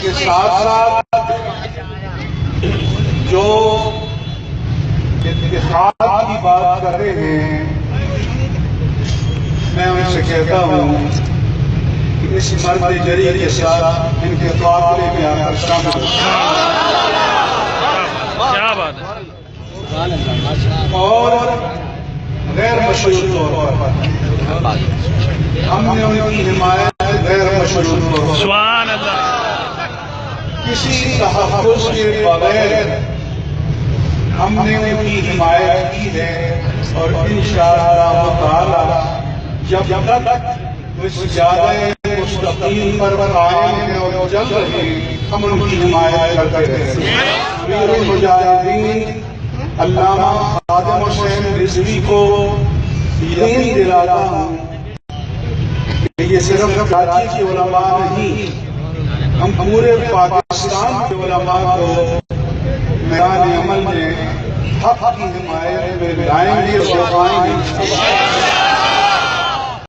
کے ساتھ ساتھ جو اتحاد کی بات کر رہے ہیں، میں ان سے کہتا ہوں کہ اس مرد جری کے ساتھ ان کے قافلے میں آ کر شامل ہو، اور غیر مشروط طور پر ہم نے ان کی حمایت غیر مشروط طور پر سبحان اللہ، کسی تحفظ کے بغیر ہم نے ان کی حمایت کی ہے، اور انشاءاللہ تعالی جب تک وہ زیادہ مستقیم پر قائم ہیں اور چل رہے ہیں، ہم ان کی حمایت کرتے رہیں۔ امیر المجاہدین علامہ خادم حسین رضوی کو یقین دلاتا ہوں کہ یہ صرف کراچی کے علماء نہیں، ہم پورے پاکستان کے علماء کو میدان عمل میں حق کی حمایت میں لائیں گے اور آئیں گے۔